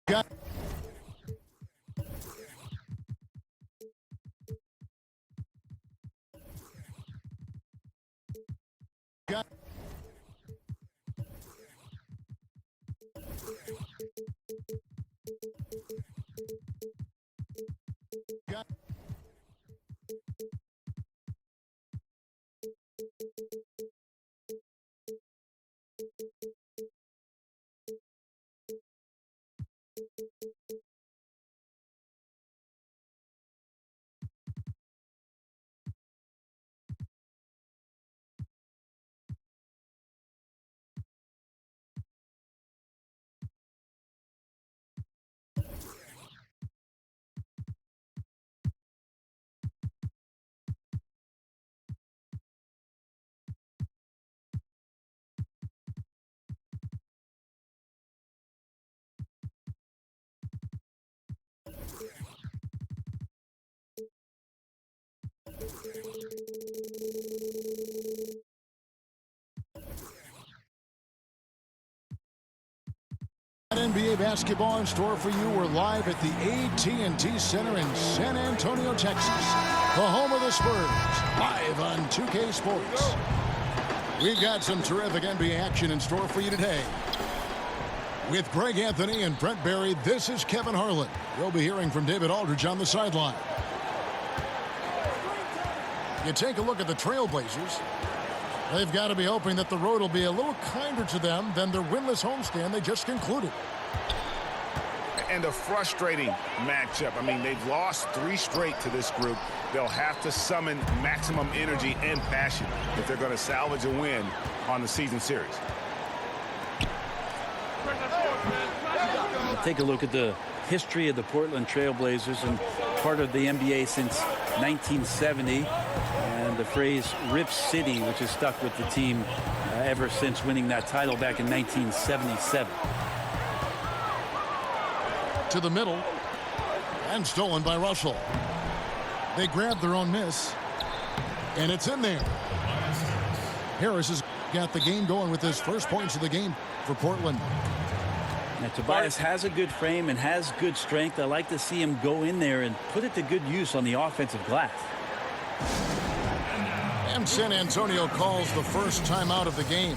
Got got got NBA basketball in store for you. We're live at the AT&T Center in San Antonio, Texas, the home of the Spurs, live on 2K Sports. We've got some terrific NBA action in store for you today. With Greg Anthony and Brent Barry, this is Kevin Harlan. You'll be hearing from David Aldridge on the sideline. You take a look at the Trailblazers. They've got to be hoping that the road will be a little kinder to them than their winless homestand they just concluded. And a frustrating matchup. I mean, they've lost 3 straight to this group. They'll have to summon maximum energy and passion if they're going to salvage a win on the season series. Take a look at the history of the Portland Trailblazers, and part of the NBA since 1970. And the phrase Rip City, which has stuck with the team ever since winning that title back in 1977. To the middle, and stolen by Russell. They grabbed their own miss, and it's in there. Harris has got the game going with his first points of the game for Portland. Now, Tobias has a good frame and has good strength. I like to see him go in there and put it to good use on the offensive glass. And San Antonio calls the first timeout of the game.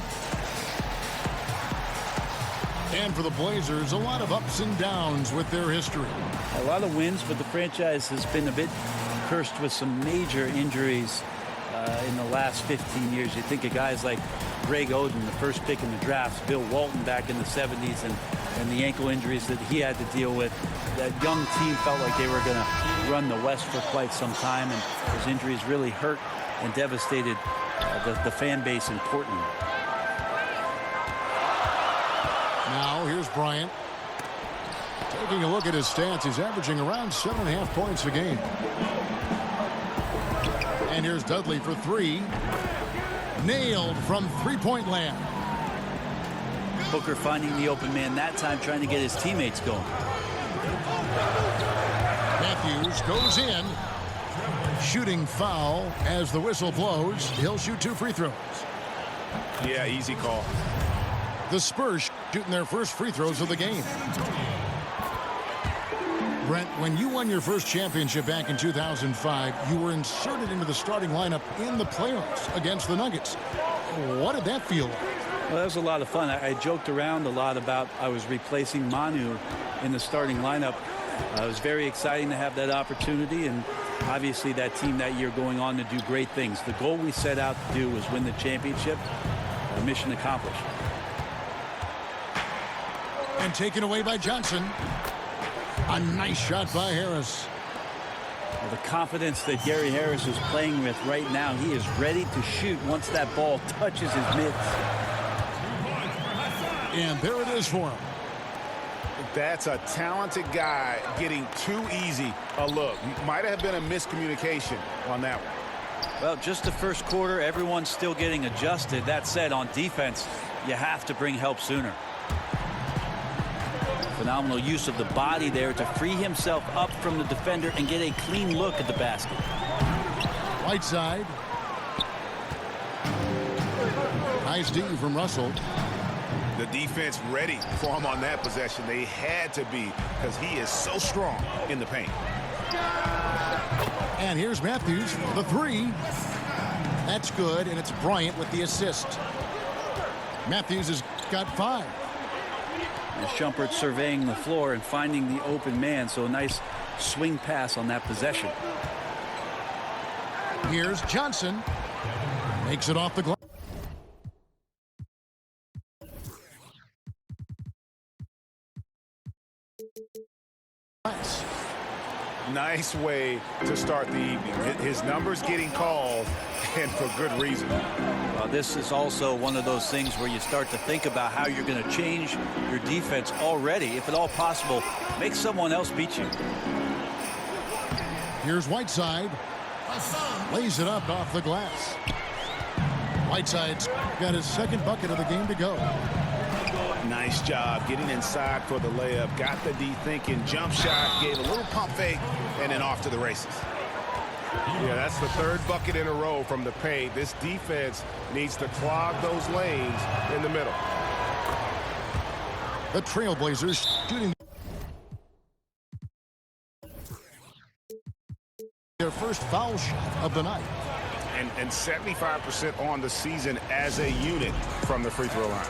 And for the Blazers, a lot of ups and downs with their history. A lot of wins, but the franchise has been a bit cursed with some major injuries in the last 15 years. You think of guys like Greg Oden, the first pick in the draft, Bill Walton back in the 70s, and the ankle injuries that he had to deal with. That young team felt like they were going to run the West for quite some time, and those injuries really hurt and devastated the fan base in Portland. Now here's Bryant. Taking a look at his stats, he's averaging around 7.5 points a game. And here's Dudley for 3. Nailed from three-point land. Booker finding the open man that time, trying to get his teammates going. Matthews goes in. Shooting foul as the whistle blows. He'll shoot 2 free throws. Yeah, easy call. The Spurs shooting their first free throws of the game. Brent, when you won your first championship back in 2005, you were inserted into the starting lineup in the playoffs against the Nuggets. What did that feel like? Well, that was a lot of fun. I joked around a lot about I was replacing Manu in the starting lineup. It was very exciting to have that opportunity, and obviously that team that year going on to do great things. The goal we set out to do was win the championship. Mission accomplished. And taken away by Johnson. A nice shot by Harris. Well, the confidence that Gary Harris is playing with right now, he is ready to shoot once that ball touches his mitts. And there it is for him. That's a talented guy getting too easy a look. Might have been a miscommunication on that one. Well, just the first quarter, everyone's still getting adjusted. That said, on defense, you have to bring help sooner. Phenomenal use of the body there to free himself up from the defender and get a clean look at the basket. Right side. Nice D from Russell. The defense ready for him on that possession. They had to be, because he is so strong in the paint. And here's Matthews for the three. That's good, and it's Bryant with the assist. Matthews has got 5. And Shumpert surveying the floor and finding the open man, so a nice swing pass on that possession. Here's Johnson. Makes it off the glass. Nice way to start the evening. His numbers getting called, and for good reason. This is also one of those things where you start to think about how you're going to change your defense already. If at all possible, make someone else beat you. Here's Whiteside. Lays it up off the glass. Whiteside's got his second bucket of the game to go. Nice job getting inside for the layup. Got the D thinking. Jump shot. Gave a little pump fake. And then off to the races. Yeah, that's the 3rd bucket in a row from the paint. This defense needs to clog those lanes in the middle. The Trailblazers shooting their first foul shot of the night. And 75% on the season as a unit from the free throw line.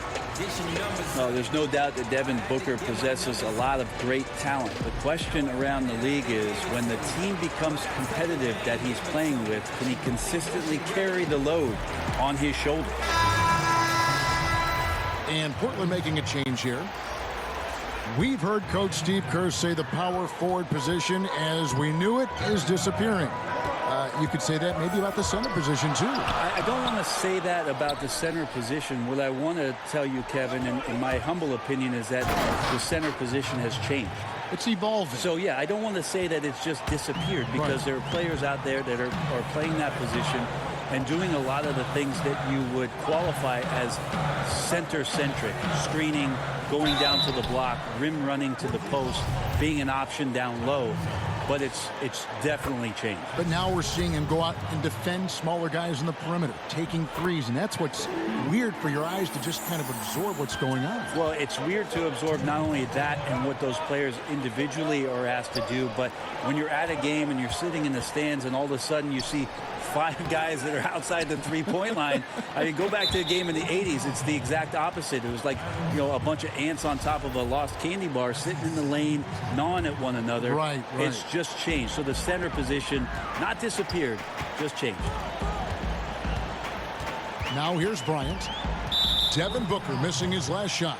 No, there's no doubt that Devin Booker possesses a lot of great talent. The question around the league is, when the team becomes competitive that he's playing with, can he consistently carry the load on his shoulders? And Portland making a change here. We've heard Coach Steve Kerr say the power forward position, as we knew it, is disappearing. You could say that maybe about the center position, too. I don't want to say that about the center position. What I want to tell you, Kevin, in my humble opinion, is that the center position has changed. It's evolving. So, yeah, I don't want to say that it's just disappeared, because there are players out there that are playing that position and doing a lot of the things that you would qualify as center-centric. Screening, going down to the block, rim running to the post, being an option down low. But it's definitely changed. But now we're seeing him go out and defend smaller guys in the perimeter, taking threes, and that's what's weird for your eyes to just kind of absorb what's going on. Well, it's weird to absorb not only that and what those players individually are asked to do, but when you're at a game and you're sitting in the stands and all of a sudden you see 5 guys that are outside the three-point line. I mean, go back to a game in the 80s. It's the exact opposite. It was like, you know, a bunch of ants on top of a lost candy bar sitting in the lane, gnawing at one another. Right. It's just changed. So the center position, not disappeared, just changed. Now here's Bryant. Devin Booker missing his last shot.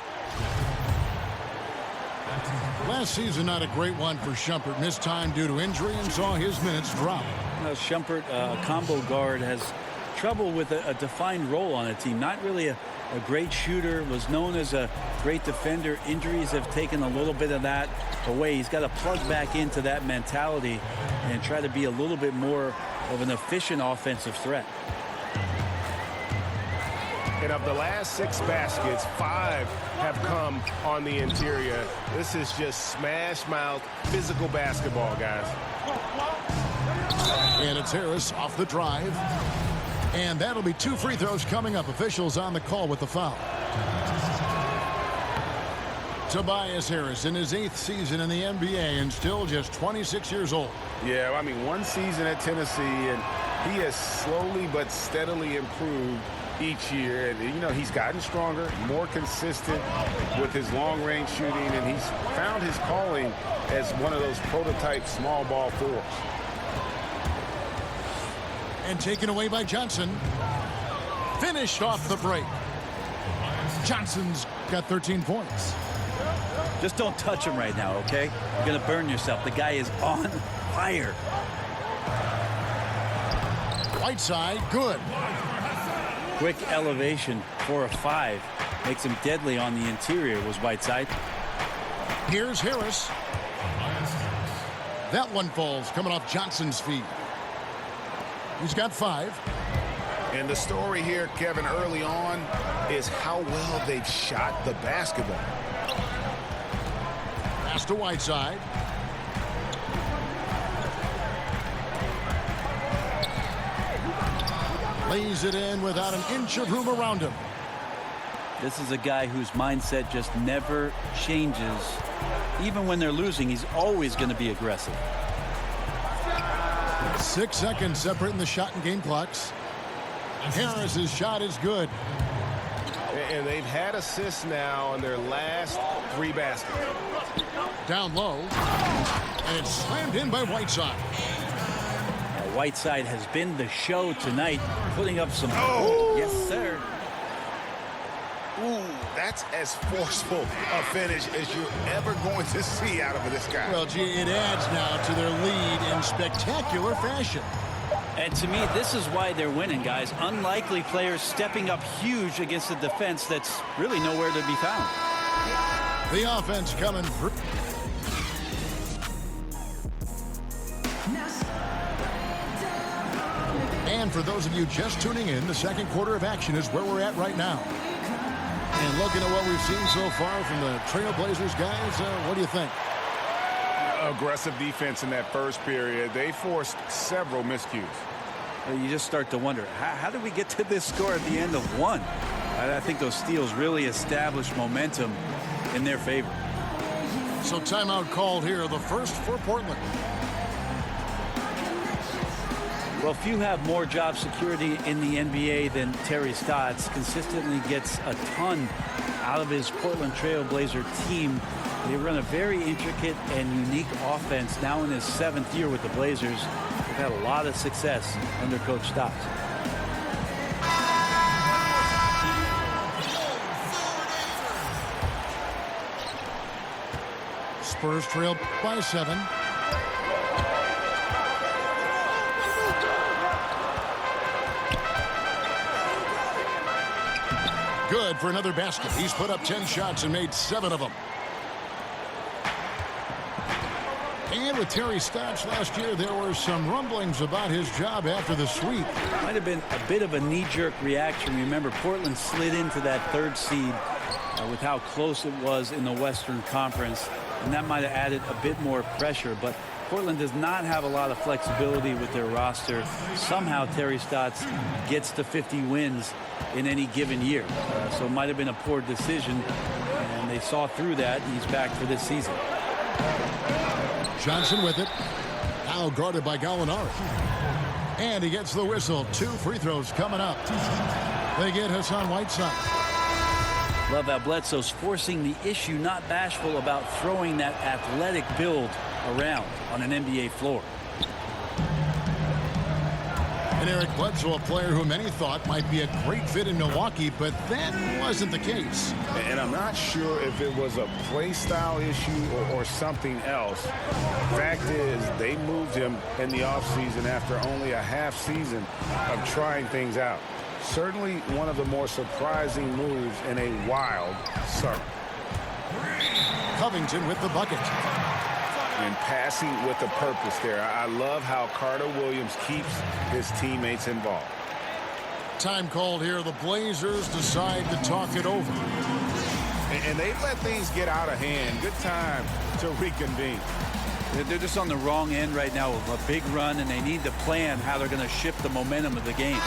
Last season, not a great one for Shumpert. Missed time due to injury and saw his minutes drop. Shumpert, a combo guard, has trouble with a defined role on a team. Not really a great shooter, was known as a great defender. Injuries have taken a little bit of that away. He's got to plug back into that mentality and try to be a little bit more of an efficient offensive threat. And of the last 6 baskets, 5 have come on the interior. This is just smash mouth physical basketball, guys. And it's Harris off the drive. And that'll be 2 free throws coming up. Officials on the call with the foul. Tobias Harris in his 8th season in the NBA and still just 26 years old. Yeah, I mean, 1 season at Tennessee, and he has slowly but steadily improved each year. And, you know, he's gotten stronger, more consistent with his long-range shooting, and he's found his calling as one of those prototype small ball fours. And taken away by Johnson. Finished off the break. Johnson's got 13 points. Just don't touch him right now, okay? You're going to burn yourself. The guy is on fire. Whiteside, good. Quick elevation for a 5. Makes him deadly on the interior, was Whiteside. Here's Harris. That one falls coming off Johnson's feet. He's got 5. And the story here, Kevin, early on is how well they've shot the basketball. Pass to Whiteside. Lays it in without an inch of room around him. This is a guy whose mindset just never changes. Even when they're losing, he's always going to be aggressive. 6 seconds separating the shot and game clocks. Harris's shot is good. And they've had assists now in their last 3 baskets. Down low. And it's slammed in by Whiteside. Whiteside has been the show tonight, putting up some... Oh! Yes, sir. Ooh, that's as forceful a finish as you're ever going to see out of this guy. Well, gee, it adds now to their lead in spectacular fashion. And to me, this is why they're winning, guys. Unlikely players stepping up huge against a defense that's really nowhere to be found. The offense coming through. And for those of you just tuning in, the second quarter of action is where we're at right now. And looking at what we've seen so far from the Trailblazers guys, what do you think? Aggressive defense in that first period. They forced several miscues. Well, you just start to wonder, how did we get to this score at the end of one? I think those steals really established momentum in their favor. So timeout called here, the first for Portland. Well, few have more job security in the NBA than Terry Stotts. Consistently gets a ton out of his Portland Trailblazer team. They run a very intricate and unique offense now in his 7th year with the Blazers. They've had a lot of success under Coach Stotts. Spurs trail by 7. Good for another basket. He's put up 10 shots and made 7 of them. And with Terry Stotts last year, there were some rumblings about his job after the sweep. Might have been a bit of a knee-jerk reaction. Remember, Portland slid into that 3rd seed with how close it was in the Western Conference, and that might have added a bit more pressure. But Portland does not have a lot of flexibility with their roster. Somehow Terry Stotts gets to 50 wins in any given year. So it might have been a poor decision, and they saw through that. He's back for this season. Johnson with it. Now guarded by Gallinari. And he gets the whistle. 2 free throws coming up. They get Hassan Whiteside. Love how Bledsoe's forcing the issue, not bashful about throwing that athletic build around on an NBA floor. And Eric Bledsoe, a player who many thought might be a great fit in Milwaukee, but that wasn't the case. And I'm not sure if it was a play style issue or something else. Fact is, they moved him in the offseason after only a half season of trying things out. Certainly one of the more surprising moves in a wild summer. Covington with the bucket. And passing with a purpose there. I love how Carter Williams keeps his teammates involved. Time called here. The Blazers decide to talk it over. And they let things get out of hand. Good time to reconvene. They're just on the wrong end right now of a big run, and they need to plan how they're going to shift the momentum of the game.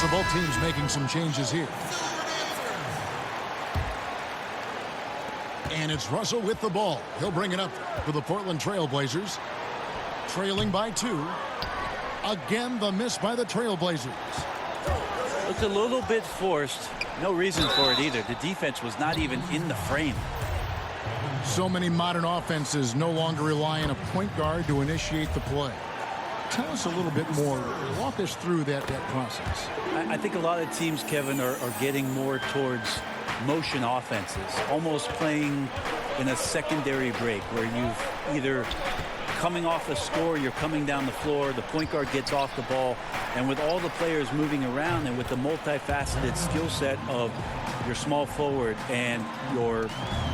So both teams making some changes here. And it's Russell with the ball. He'll bring it up for the Portland Trailblazers. Trailing by 2. Again, the miss by the Trailblazers. Looked a little bit forced. No reason for it either. The defense was not even in the frame. So many modern offenses no longer rely on a point guard to initiate the play. Tell us a little bit more. Walk us through that process. I think a lot of teams, Kevin, are getting more towards motion offenses, almost playing in a secondary break where you've either coming off a score, you're coming down the floor, the point guard gets off the ball, and with all the players moving around and with the multifaceted skill set of your small forward and your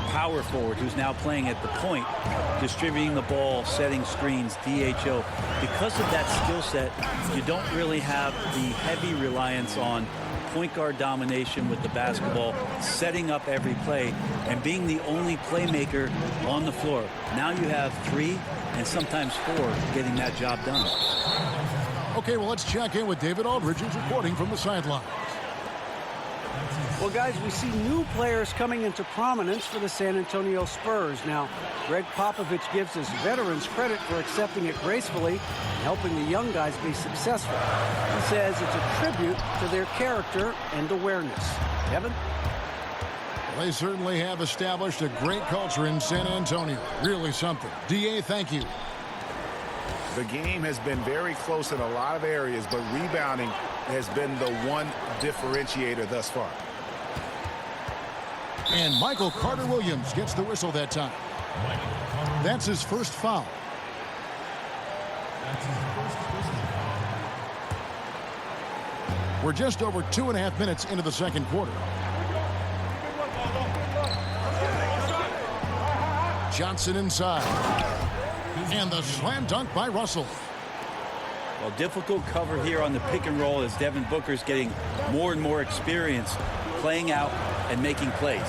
power forward who's now playing at the point, distributing the ball, setting screens, DHO, because of that skill set, you don't really have the heavy reliance on point guard domination with the basketball, setting up every play, and being the only playmaker on the floor. Now you have 3 and sometimes 4 getting that job done. Okay, well, let's check in with David Aldridge, who's reporting from the sidelines. Well, guys, we see new players coming into prominence for the San Antonio Spurs. Now, Greg Popovich gives his veterans credit for accepting it gracefully and helping the young guys be successful. He says it's a tribute to their character and awareness. Kevin? They certainly have established a great culture in San Antonio. Really something. DA, thank you. The game has been very close in a lot of areas, but rebounding has been the one differentiator thus far. And Michael Carter-Williams gets the whistle that time. That's his first foul. We're just over 2.5 minutes into the second quarter. Johnson inside. And the slam dunk by Russell. Well, difficult cover here on the pick and roll as Devin Booker's getting more and more experience playing out and making plays.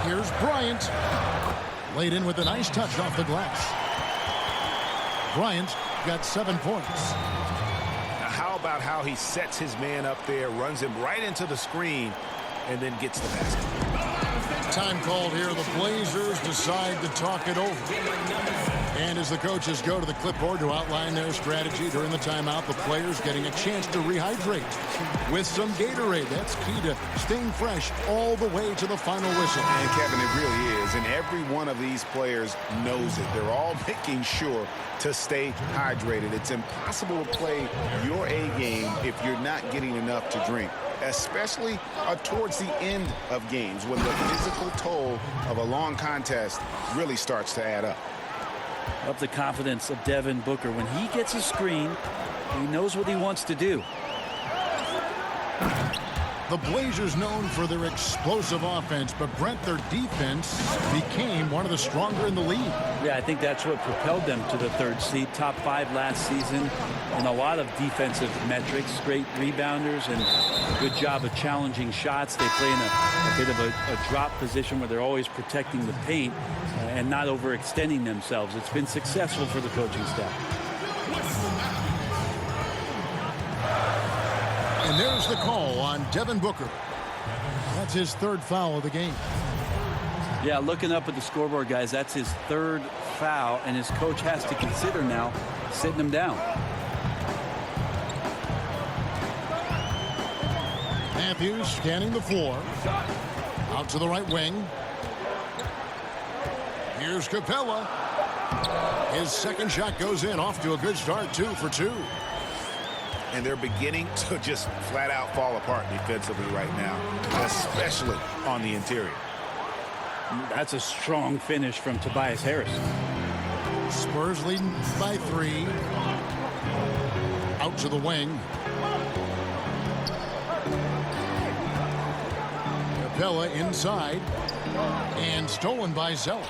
Here's Bryant. Laid in with a nice touch off the glass. Bryant got 7 points. Now, how about how he sets his man up there, runs him right into the screen, and then gets the basket. Time called here. The Blazers decide to talk it over. And as the coaches go to the clipboard to outline their strategy during the timeout, the players getting a chance to rehydrate with some Gatorade. That's key to staying fresh all the way to the final whistle. And Kevin, it really is. And every one of these players knows it. They're all making sure to stay hydrated. It's impossible to play your A game if you're not getting enough to drink, especially towards the end of games when the physical toll of a long contest really starts to add up. Up the confidence of Devin Booker. When he gets a screen, he knows what he wants to do. The Blazers known for their explosive offense, but Brent, their defense became one of the stronger in the league. Yeah, I think that's what propelled them to the 3rd seed, top 5 last season, and a lot of defensive metrics, great rebounders, and good job of challenging shots. They play in a bit of a drop position where they're always protecting the paint and not overextending themselves. It's been successful for the coaching staff. And there's the call on Devin Booker. That's his 3rd foul of the game. Yeah, looking up at the scoreboard, guys, that's his 3rd foul, and his coach has to consider now sitting him down. Matthews scanning the floor. Out to the right wing. Here's Capella. His 2nd shot goes in, off to a good start, 2 for 2. And they're beginning to just flat out fall apart defensively right now, especially on the interior. That's a strong finish from Tobias Harris. Spurs leading by 3. Out to the wing. Capella inside. And stolen by Zeller.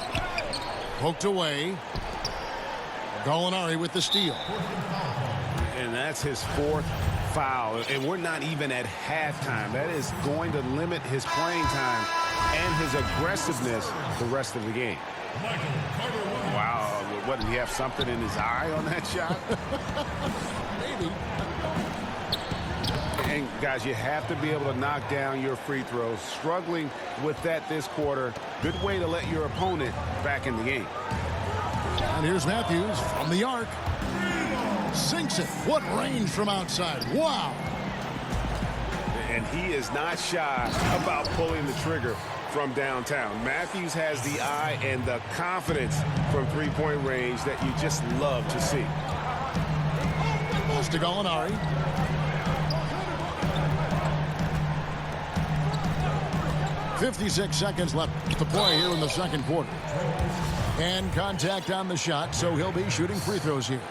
Poked away. Gallinari with the steal. And that's his 4th foul. And we're not even at halftime. That is going to limit his playing time and his aggressiveness the rest of the game. Wow. What, did he have something in his eye on that shot? Maybe. And, guys, you have to be able to knock down your free throws. Struggling with that this quarter. Good way to let your opponent back in the game. And here's Matthews from the arc. Sinks it. What range from outside. Wow. And he is not shy about pulling the trigger from downtown. Matthews has the eye and the confidence from three-point range that you just love to see. Pass to Gallinari. .56 seconds left to play here in the second quarter. And contact on the shot, so he'll be shooting free throws here.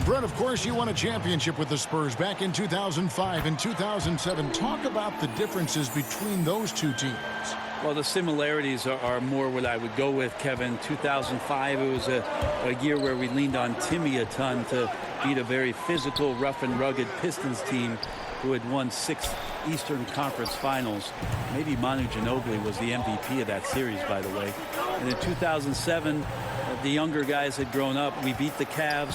Brett, of course, you won a championship with the Spurs back in 2005 and 2007. Talk about the differences between those two teams. Well, the similarities are more what I would go with, Kevin. 2005, it was a year where we leaned on Timmy a ton to beat a very physical, rough and rugged Pistons team who had won 6 Eastern Conference Finals. Maybe Manu Ginobili was the MVP of that series, by the way. And in 2007, the younger guys had grown up. We beat the Cavs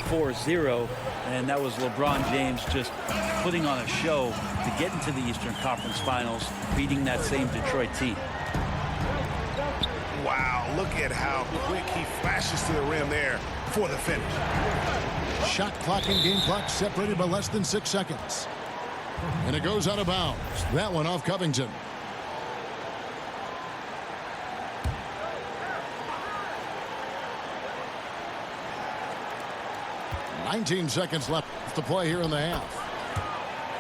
4-0, and that was LeBron James just putting on a show to get into the Eastern Conference Finals, beating that same Detroit team. Wow, look at how quick he flashes to the rim there for the finish. Shot clock and game clock separated by less than 6 seconds. And it goes out of bounds. That one off Covington. "19 seconds left to play here in the half.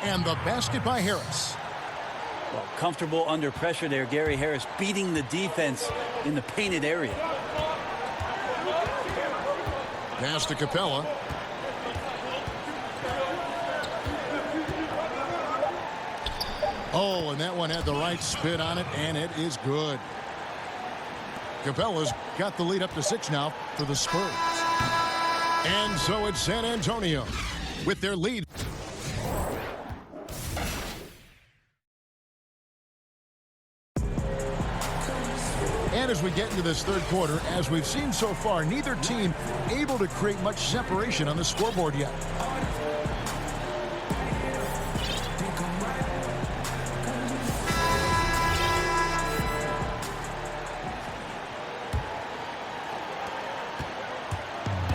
And the basket by Harris. Well, comfortable under pressure there. Gary Harris beating the defense in the painted area. Pass to Capella. Oh, and that one had the right spin on it, and it is good. Capella's got the lead up to 6 now for the Spurs. And so it's San Antonio with their lead. And as we get into this third quarter, as we've seen so far, neither team able to create much separation on the scoreboard yet.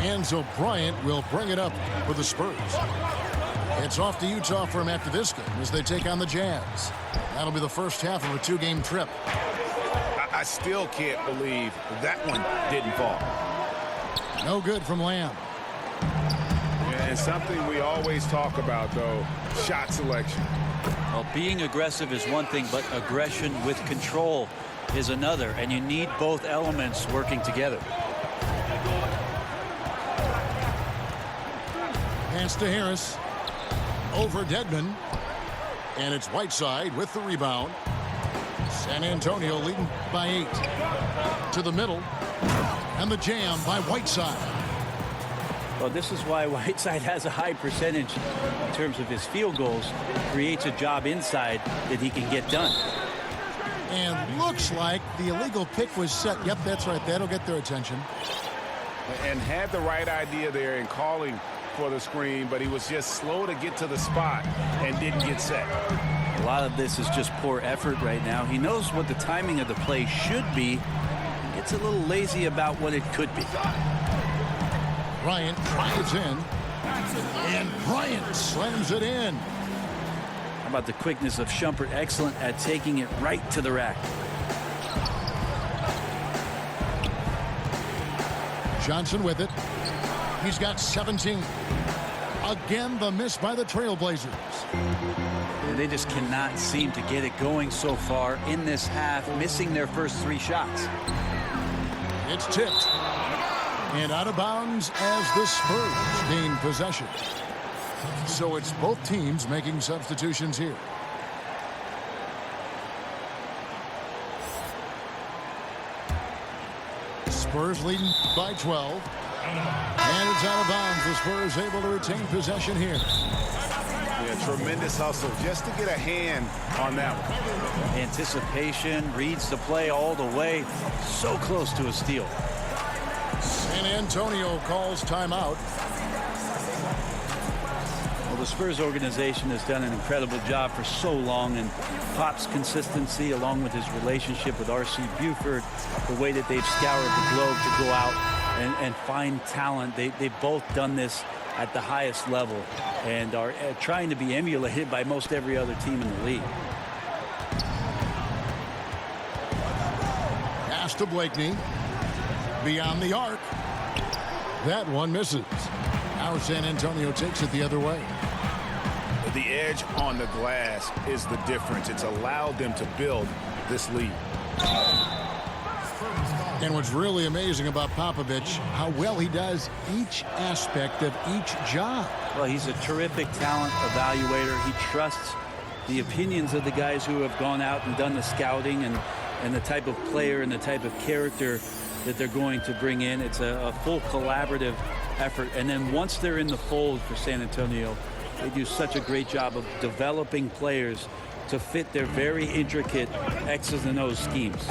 And so Bryant will bring it up for the Spurs. It's off to Utah for him after this game as they take on the Jazz. That'll be the first half of a 2-game trip. I still can't believe that one didn't fall. No good from Lamb. Yeah, and something we always talk about, though, shot selection. Well, being aggressive is one thing, but aggression with control is another, and you need both elements working together. Pass to Harris. Over Dedmon. And it's Whiteside with the rebound. San Antonio leading by 8. To the middle. And the jam by Whiteside. Well, this is why Whiteside has a high percentage in terms of his field goals. Creates a job inside that he can get done. And looks like the illegal pick was set. Yep, that's right. That'll get their attention. And had the right idea there in calling for the screen, but he was just slow to get to the spot and didn't get set. A lot of this is just poor effort right now. He knows what the timing of the play should be. He gets a little lazy about what it could be. Bryant drives in. And Bryant slams it in. How about the quickness of Shumpert? Excellent at taking it right to the rack. Johnson with it. He's got 17. Again, the miss by the Trailblazers. They just cannot seem to get it going so far in this half, missing their first 3 shots. It's tipped. And out of bounds as the Spurs gain possession. So it's both teams making substitutions here. Spurs leading by 12. And it's out of bounds. The Spurs able to retain possession here. Yeah, tremendous hustle just to get a hand on that one. Anticipation, reads the play all the way. So close to a steal. San Antonio calls timeout. Well, the Spurs organization has done an incredible job for so long, and Pop's consistency along with his relationship with R.C. Buford, the way that they've scoured the globe to go out and find talent. They've both done this at the highest level and are trying to be emulated by most every other team in the league. Pass to Blakeney. Beyond the arc. That one misses. Now San Antonio takes it the other way. The edge on the glass is the difference. It's allowed them to build this lead. And what's really amazing about Popovich, how well he does each aspect of each job. Well, he's a terrific talent evaluator. He trusts the opinions of the guys who have gone out and done the scouting and the type of player and the type of character that they're going to bring in. It's a full collaborative effort. And then once they're in the fold for San Antonio, they do such a great job of developing players to fit their very intricate X's and O's schemes.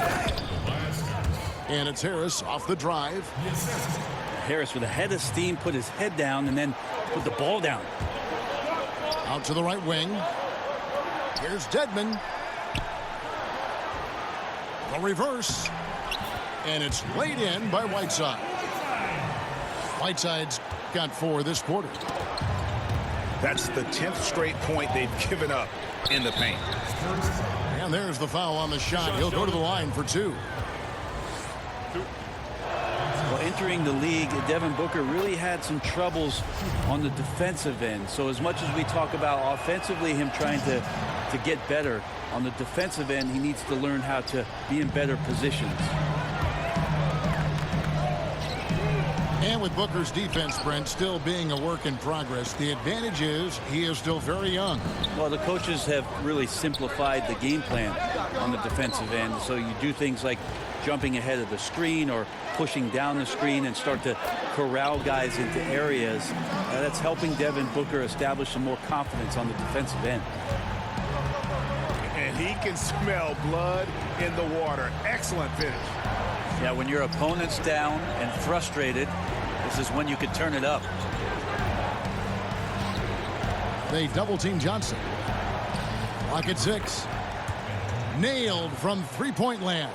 And it's Harris off the drive. Harris with a head of steam, put his head down, and then put the ball down. Out to the right wing. Here's Dedmon. The reverse. And it's laid in by Whiteside. Whiteside's got 4 this quarter. That's the 10th straight point they've given up in the paint. And there's the foul on the shot. He'll go to the line for 2. Well, entering the league, Devin Booker really had some troubles on the defensive end. So as much as we talk about offensively him trying to get better, on the defensive end, he needs to learn how to be in better positions. And with Booker's defense, Brent, still being a work in progress, the advantage is he is still very young. Well, the coaches have really simplified the game plan on the defensive end. So you do things like jumping ahead of the screen or pushing down the screen and start to corral guys into areas. That's helping Devin Booker establish some more confidence on the defensive end. And he can smell blood in the water. Excellent finish. Yeah, when your opponent's down and frustrated, this is when you could turn it up. They double-team Johnson. Clock at 6. Nailed from three-point land.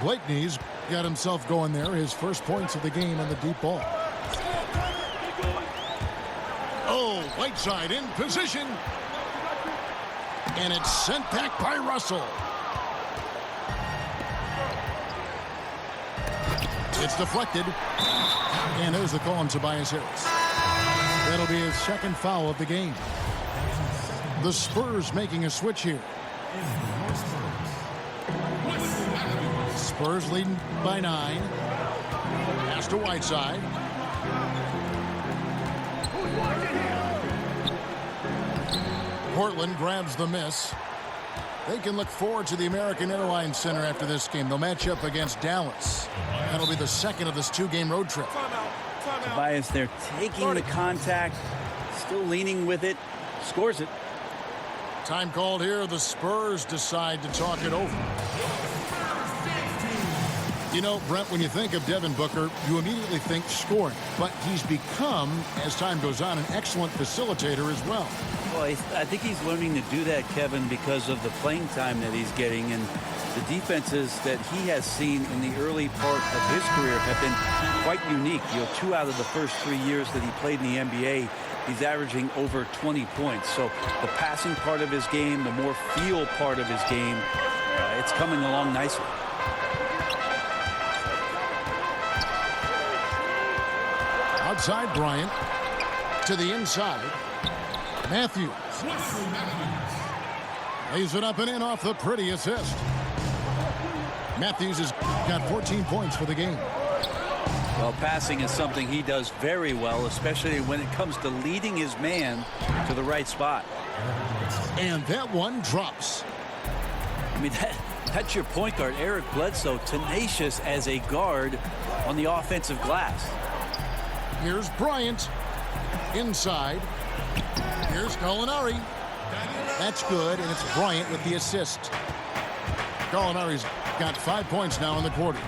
Blakeney's got himself going there. His first points of the game on the deep ball. Oh, Whiteside in position. And it's sent back by Russell. It's deflected. And there's the call on Tobias Harris. That'll be his second foul of the game. The Spurs making a switch here. Spurs leading by 9. Pass to Whiteside. Portland grabs the miss. They can look forward to the American Airlines Center after this game. They'll match up against Dallas. That'll be the second of this 2-game road trip. Tobias there taking the contact, still leaning with it, scores it. Time called here. The Spurs decide to talk it over. You know, Brent, when you think of Devin Booker, you immediately think scoring. But he's become, as time goes on, an excellent facilitator as well. Well, I think he's learning to do that, Kevin, because of the playing time that he's getting. And the defenses that he has seen in the early part of his career have been quite unique. You know, 2 out of the first 3 years that he played in the NBA, he's averaging over 20 points. So the passing part of his game, the more feel part of his game, it's coming along nicely. Outside Bryant to the inside. Matthews lays it up and in off the pretty assist. Matthews has got 14 points for the game. Well, passing is something he does very well, especially when it comes to leading his man to the right spot. And that one drops. I mean, that's your point guard, Eric Bledsoe, tenacious as a guard on the offensive glass. Here's Bryant inside. Here's Gallinari. That's good, and it's Bryant with the assist. Gallinari's got 5 points now in the quarter.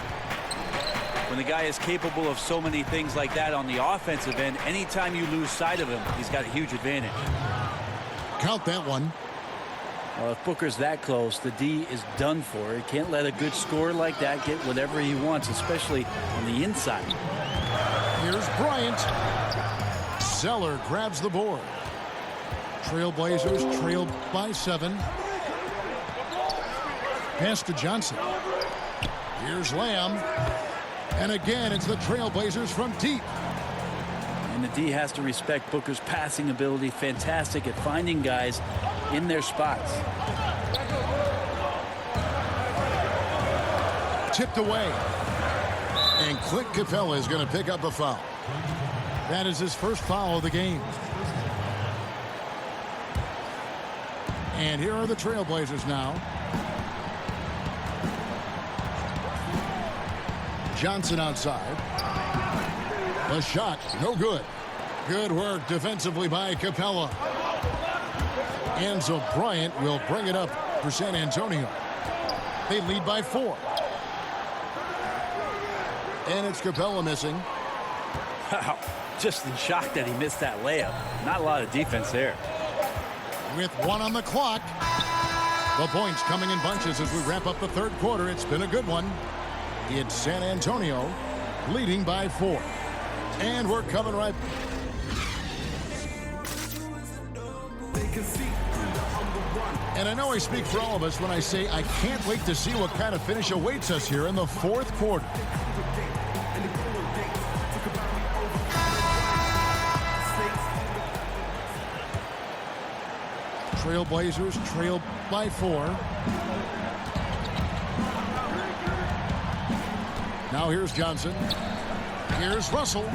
When the guy is capable of so many things like that on the offensive end, anytime you lose sight of him, he's got a huge advantage. Count that one. Well, if Booker's that close, the D is done for. He can't let a good scorer like that get whatever he wants, especially on the inside. Here's Bryant. Zeller grabs the board. Trailblazers trailed by 7. Pass to Johnson. Here's Lamb. And again, it's the Trailblazers from deep. And the D has to respect Booker's passing ability. Fantastic at finding guys in their spots. Tipped away. And Clint Capella is going to pick up a foul. That is his first foul of the game. And here are the Trailblazers now. Johnson outside. The shot, no good. Good work defensively by Capella. And so Bryant will bring it up for San Antonio. They lead by 4. And it's Capella missing. Wow, just in shock that he missed that layup. Not a lot of defense there. With 1 on the clock. The points coming in bunches as we wrap up the third quarter. It's been a good one. It's San Antonio leading by 4. And we're coming right. And I know I speak for all of us when I say I can't wait to see what kind of finish awaits us here in the fourth quarter. Trailblazers trail by 4. Now here's Johnson. Here's Russell.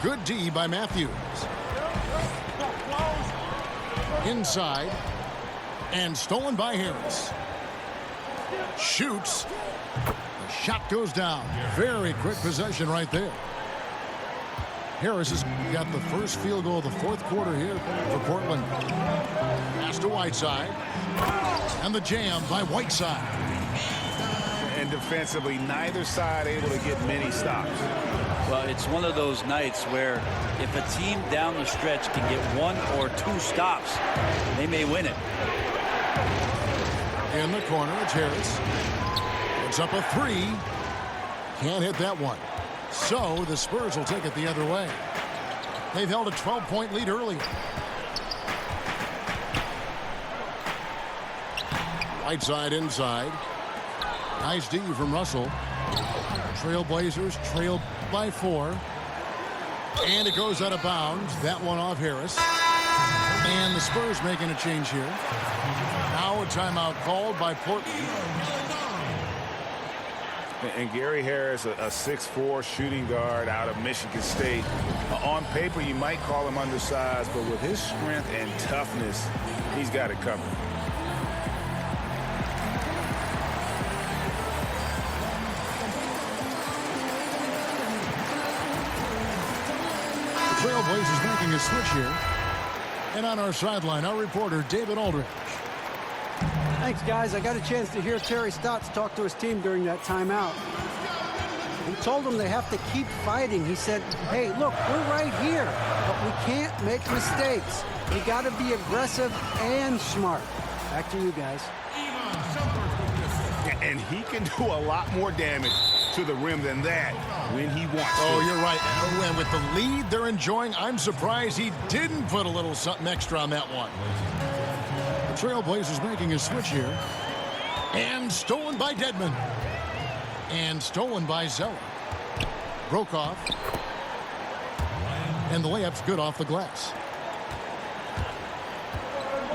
Good D by Matthews. Inside. And stolen by Harris. Shoots. The shot goes down. Very quick possession right there. Harris has got the first field goal of the fourth quarter here for Portland. Pass to Whiteside. And the jam by Whiteside. And defensively, neither side able to get many stops. Well, it's one of those nights where if a team down the stretch can get 1 or 2 stops, they may win it. In the corner, it's Harris. It's up a 3. Can't hit that one. So the Spurs will take it the other way. They've held a 12-point lead early. Whiteside inside. Nice D from Russell. Trailblazers trail by 4. And it goes out of bounds. That one off Harris. And the Spurs making a change here. Now a timeout called by Portland. And Gary Harris, a 6'4" shooting guard out of Michigan State. On paper, you might call him undersized, but with his strength and toughness, he's got it covered. The Trailblazers making a switch here. And on our sideline, our reporter, David Aldridge. Thanks, guys. I got a chance to hear Terry Stotts talk to his team during that timeout. He told them they have to keep fighting. He said, hey, look, we're right here, but we can't make mistakes. We got to be aggressive and smart. Back to you guys. And he can do a lot more damage to the rim than that when he wants to. Oh, you're right. And with the lead they're enjoying, I'm surprised he didn't put a little something extra on that one. The Trailblazers making a switch here. And stolen by Dedmon. And stolen by Zeller. Broke off. And the layup's good off the glass.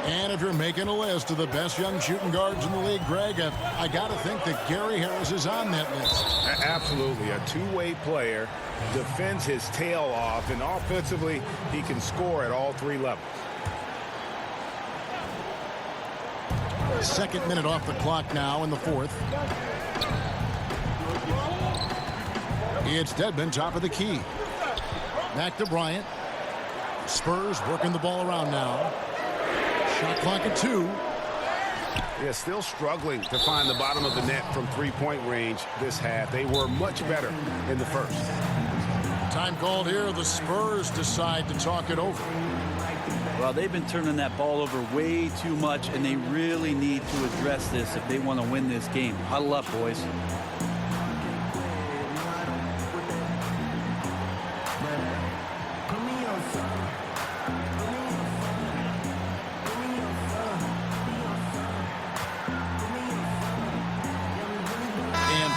And if you're making a list of the best young shooting guards in the league, Greg, I got to think that Gary Harris is on that list. Absolutely. A two-way player, defends his tail off, and offensively, he can score at all 3 levels. Second minute off the clock now in the fourth. It's Dedmon, top of the key. Back to Bryant. Spurs working the ball around now. Shot clock at 2. Yeah, still struggling to find the bottom of the net from 3-point range this half. They were much better in the first. Time called here. The Spurs decide to talk it over. Well, they've been turning that ball over way too much, and they really need to address this if they want to win this game. Huddle up, boys.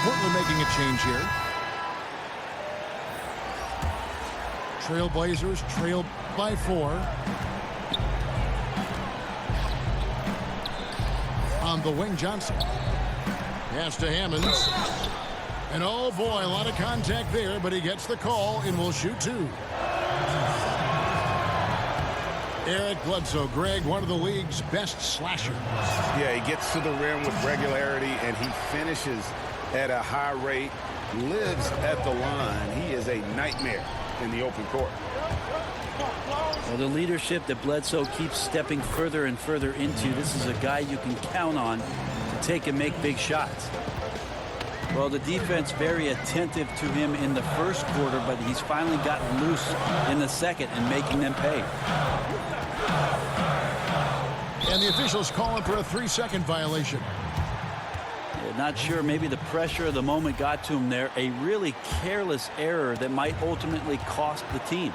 Portland making a change here. Trailblazers trail by 4. On the wing, Johnson. Pass to Hammonds. And oh boy, a lot of contact there, but he gets the call and will shoot 2. Eric Bledsoe, Greg, one of the league's best slashers. Yeah, he gets to the rim with regularity, and he finishes at a high rate, lives at the line. He is a nightmare in the open court. Well, the leadership that Bledsoe keeps stepping further and further into, this is a guy you can count on to take and make big shots. Well, the defense very attentive to him in the first quarter, but he's finally gotten loose in the second and making them pay. And the officials calling for a 3-second violation. Yeah, not sure, maybe the pressure of the moment got to him there. A really careless error that might ultimately cost the team.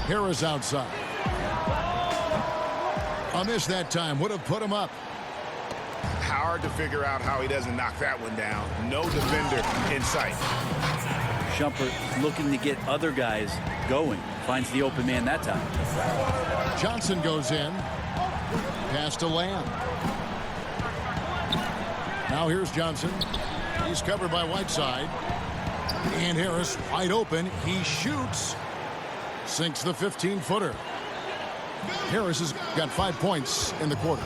Harris outside. A miss that time would have put him up. Hard to figure out how he doesn't knock that one down. No defender in sight. Shumpert looking to get other guys going. Finds the open man that time. Johnson goes in. Pass to Lamb. Now here's Johnson. He's covered by Whiteside. And Harris wide open. He shoots. Sinks the 15-footer. Harris has got 5 points in the quarter.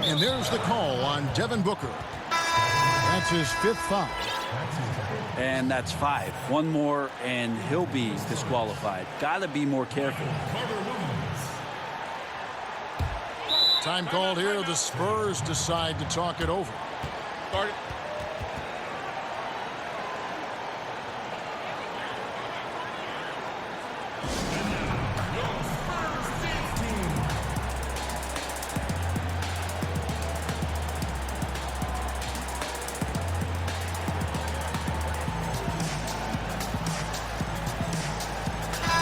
And there's the call on Devin Booker. That's his 5th foul. And that's 5. One more and he'll be disqualified. Gotta be more careful. Time called here. The Spurs decide to talk it over. Start it.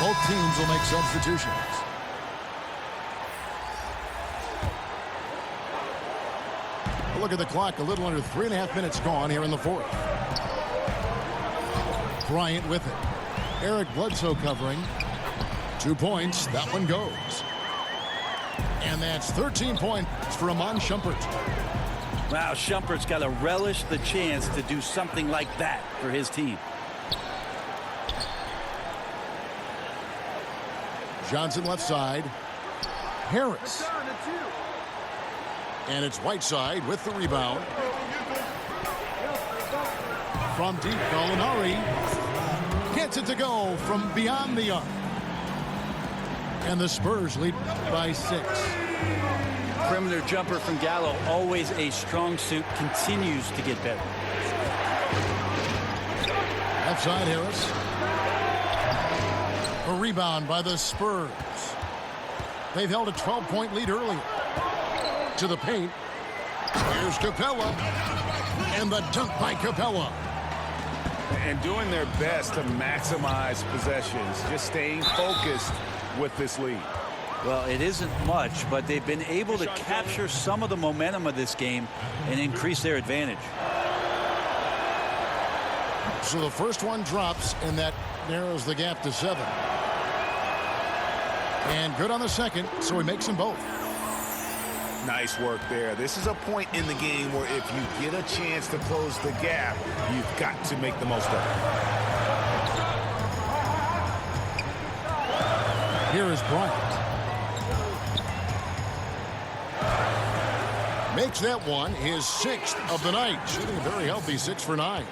Both teams will make substitutions. Look at the clock. A little under 3.5 minutes gone here in the 4th. Bryant with it. Eric Bledsoe covering. 2 points. That one goes. And that's 13 points for Amon Shumpert. Wow, Shumpert's got to relish the chance to do something like that for his team. Johnson left side. Harris. And it's Whiteside with the rebound. From deep, Gallinari gets it to go from beyond the arc. And the Spurs lead by 6. Perimeter jumper from Gallo, always a strong suit, continues to get better. Left side, Harris. A rebound by the Spurs. They've held a 12-point lead earlier. To the paint. Here's Capella. And the dunk by Capella. And doing their best to maximize possessions. Just staying focused with this lead. Well, it isn't much, but they've been able to capture some of the momentum of this game and increase their advantage. So the first one drops, and that narrows the gap to 7. And good on the second, so he makes them both. Nice work there. This is a point in the game where if you get a chance to close the gap, you've got to make the most of it. Here is Bryant. Makes that one his 6th of the night. Shooting a very healthy 6 for 9.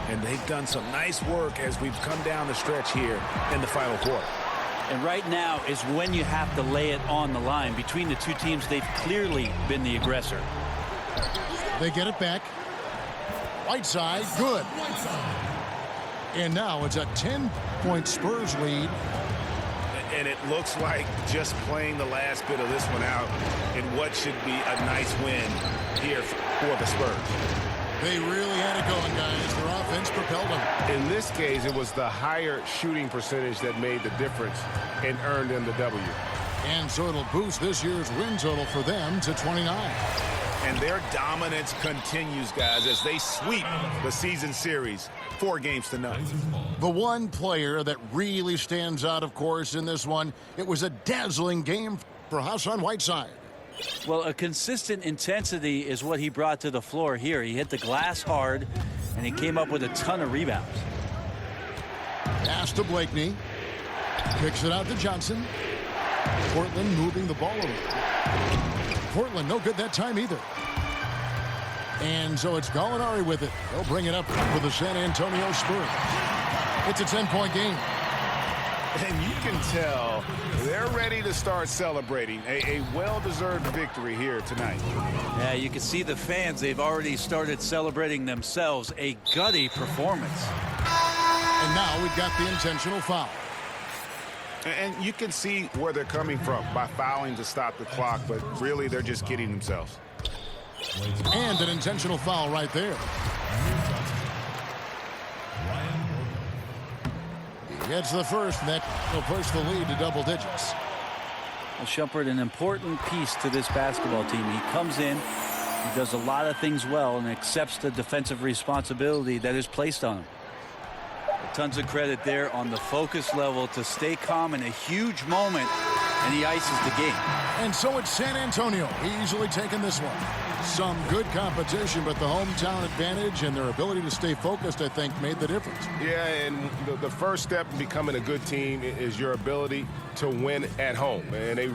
And they've done some nice work as we've come down the stretch here in the final quarter. And right now is when you have to lay it on the line. Between the two teams, they've clearly been the aggressor. They get it back. Whiteside, good. And now it's a 10-point Spurs lead. And it looks like just playing the last bit of this one out in what should be a nice win here for the Spurs. They really had it going, guys. Their offense propelled them. In this case, it was the higher shooting percentage that made the difference and earned them the W. And so it'll boost this year's win total for them to 29. And their dominance continues, guys, as they sweep the season series 4-0. The one player that really stands out, of course, in this one, it was a dazzling game for Hassan Whiteside. Well, a consistent intensity is what he brought to the floor here. He hit the glass hard, and he came up with a ton of rebounds. Pass to Blakeney. Kicks it out to Johnson. Portland moving the ball around. Portland no good that time either. And so it's Gallinari with it. They'll bring it up for the San Antonio Spurs. It's a 10-point game. And you can tell they're ready to start celebrating a well-deserved victory here tonight. Yeah, you can see the fans. They've already started celebrating themselves. A gutty performance. And now we've got the intentional foul. And you can see where they're coming from by fouling to stop the clock, but really they're just kidding themselves. And an intentional foul right there. He gets the first, and that will push the lead to double digits. Well, Shumpert, an important piece to this basketball team. He comes in, he does a lot of things well, and accepts the defensive responsibility that is placed on him. Tons of credit there on the focus level to stay calm in a huge moment, and he ices the game. And so it's San Antonio easily taking this one. Some good competition, but the hometown advantage and their ability to stay focused, I think, made the difference. Yeah, and the first step in becoming a good team is your ability to win at home, and they